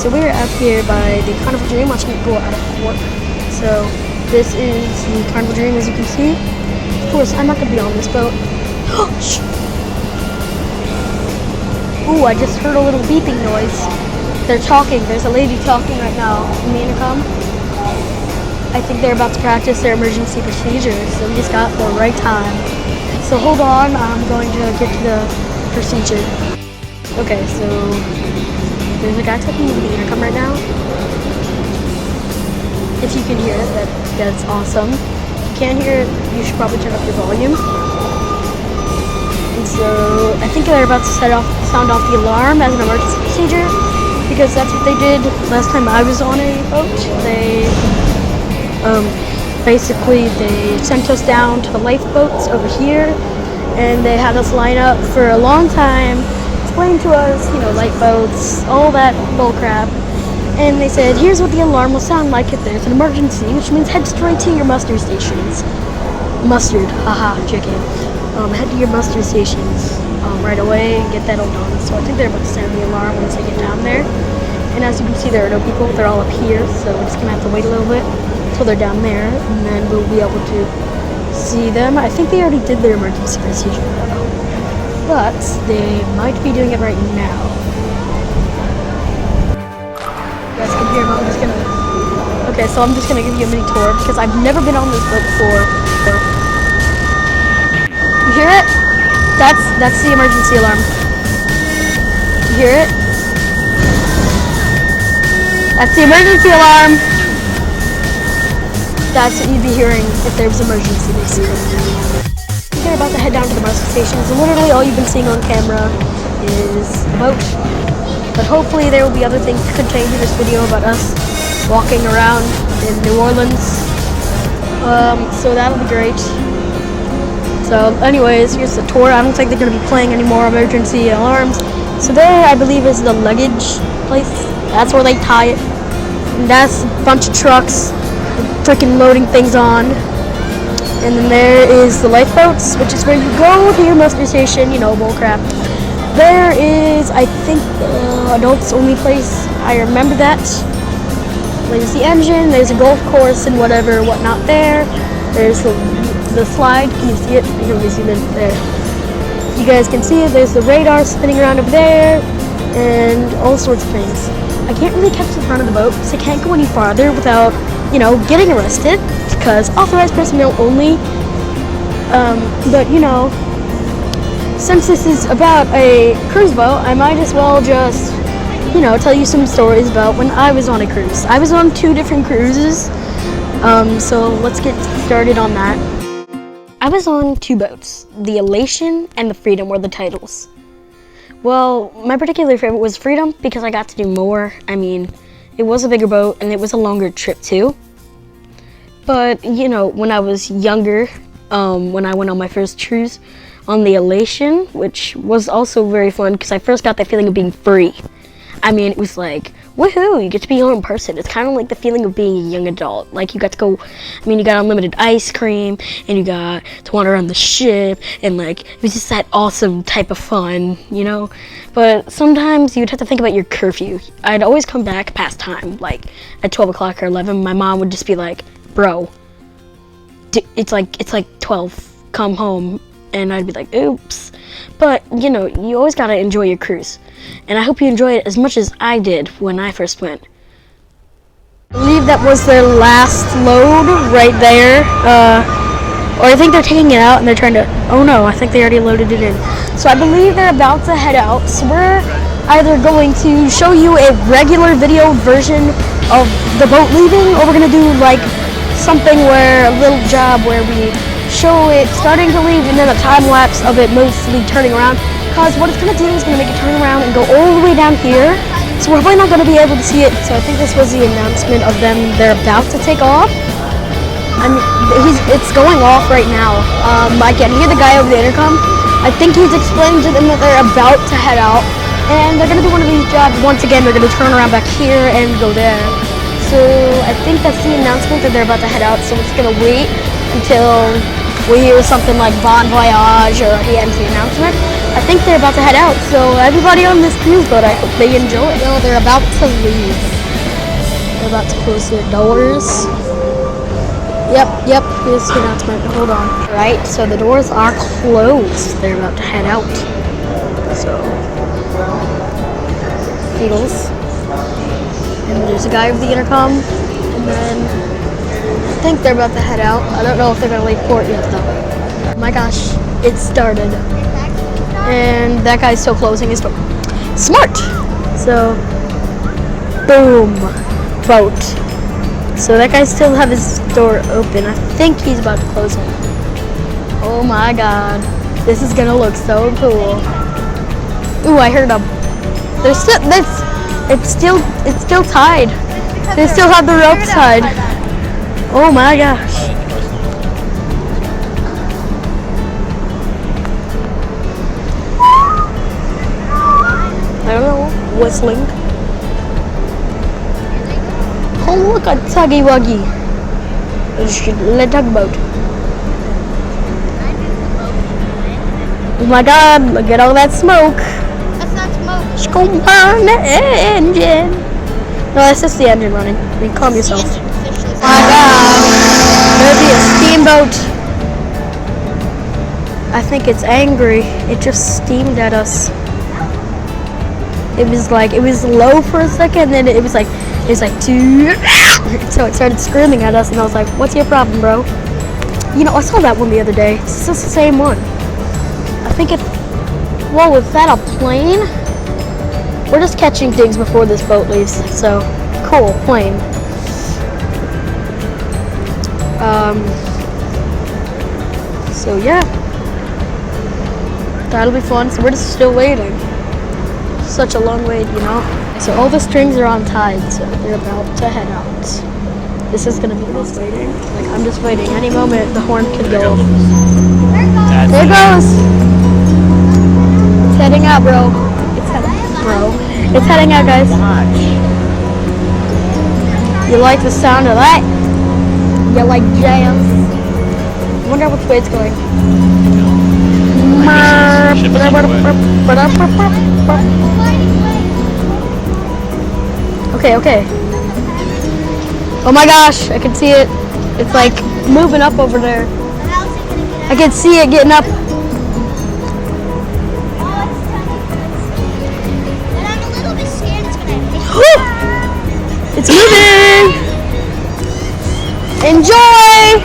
so we're out here by the Carnival Dream watching it go out of port. So this is the Carnival Dream, as you can see. Of course, I'm not going to be on this boat. Ooh, I just heard a little beeping noise. They're talking. There's a lady talking right now in the intercom. I think they're about to practice their emergency procedures, so we just got the right time. So hold on, I'm going to get to the procedure. Okay, so there's a guy talking over the intercom right now. If you can hear it, that's awesome. If you can't hear it, you should probably turn up your volume. And so I think they're about to sound off the alarm as an emergency procedure, because that's what they did last time I was on a boat. They basically they sent us down to the lifeboats over here, and they had us line up for a long time, explain to us, you know, lifeboats, all that bullcrap. And they said, here's what the alarm will sound like if there's an emergency, which means head straight to your muster stations. Mustard, haha, chicken. Head to your muster stations right away and get that all done. So I think they're about to sound the alarm once they get down there. And as you can see, there are no people. They're all up here, so we're just gonna have to wait a little bit until they're down there, and then we'll be able to see them. I think they already did their emergency procedure though, but they might be doing it right now. You guys can hear them. Okay, so I'm just gonna give you a mini tour because I've never been on this boat before. You hear it? That's the emergency alarm. You hear it? That's the emergency alarm. That's what you'd be hearing if there was an emergency, basically. They're about to head down to the muster stations, and literally all you've been seeing on camera is the boat. But hopefully there will be other things contained in this video about us walking around in New Orleans. So that'll be great. So anyways, here's the tour. I don't think they're going to be playing any more emergency alarms. So there, I believe, is the luggage place. That's where they tie it. And that's a bunch of trucks freaking loading things on. And then there is the lifeboats, which is where you go to your muster station, you know, bullcrap. There is, I think, adults only place. I remember that. There's the engine, there's a golf course and whatnot there. There's the slide. Can you see it? You can zoom in there. You guys can see it. There's the radar spinning around over there and all sorts of things. I can't really catch the front of the boat, so I can't go any farther without, you know, getting arrested, because authorized personnel only. But, you know, since this is about a cruise boat, I might as well just, you know, tell you some stories about when I was on a cruise. I was on 2 different cruises, so let's get started on that. I was on 2 boats. The Elation and the Freedom were the titles. Well, my particular favorite was Freedom because I got to do more. I mean, it was a bigger boat and it was a longer trip too. But, you know, when I was younger, when I went on my first cruise on the Elation, which was also very fun because I first got that feeling of being free. I mean, it was like, woohoo, you get to be your own person. It's kind of like the feeling of being a young adult. Like, you got to go, I mean, you got unlimited ice cream, and you got to wander around the ship, and like, it was just that awesome type of fun, you know? But sometimes you'd have to think about your curfew. I'd always come back past time, like at 12 o'clock or 11. My mom would just be like, bro, it's like 12, come home. And I'd be like, oops. But, you know, you always gotta enjoy your cruise. And I hope you enjoy it as much as I did when I first went. I believe that was their last load right there. Or I think they're taking it out and they're trying to, oh no, I think they already loaded it in. So I believe they're about to head out. So we're either going to show you a regular video version of the boat leaving, or we're gonna do like something where, a little job where we show it starting to leave and then a time lapse of it mostly turning around, because what it's going to do is going to make it turn around and go all the way down here, so we're probably not going to be able to see it. So I think this was the announcement of them. They're about to take off. I mean, it's going off right now. I can hear the guy over the intercom. I think he's explaining to them that they're about to head out, and they're going to do one of these jobs. Once again, they're going to turn around back here and go there. So I think that's the announcement that they're about to head out, so we're just going to wait until we hear something like Bon Voyage or the entry announcement, I think they're about to head out. So everybody on this cruise boat, I hope they enjoy. No, they're about to leave. They're about to close their doors. Yep, here's the announcement. Hold on. Right, so the doors are closed. They're about to head out. So, Eagles. And there's a guy with the intercom. And then, I think they're about to head out. I don't know if they're going to leave port yet, though. Oh my gosh, it started. And that guy's still closing his door. Smart! So, boom. Boat. So that guy still have his door open. I think he's about to close it. Oh my god. This is gonna look so cool. Ooh, I heard them. There's still it's still tied. They still have the ropes tied. Oh my gosh. I don't know. Whistling. Oh, look at Tuggy Wuggy. Let tugboat. Oh my god, look at all that smoke. That's not smoke. It's gonna burn the engine. No, that's just the engine running. I mean, calm yourself. Oh my god. There'll be a steamboat. I think it's angry. It just steamed at us. It was low for a second, then it was like, so it started screaming at us, and I was like, what's your problem, bro? You know, I saw that one the other day. It's just the same one. I think whoa, is that a plane? We're just catching things before this boat leaves, so, cool, plane. So yeah. That'll be fun, so we're just still waiting. Such a long wait, you know? So all the strings are untied, so they're about to head out. This is gonna be just waiting. Like, I'm just waiting. Any moment, the horn could go off. There it goes! It's heading out, bro. It's heading out, guys. You like the sound of that? You like jazz? I wonder which way it's going. Okay. Oh my gosh, I can see it. It's like moving up over there. I can see it getting up. It's moving! Enjoy!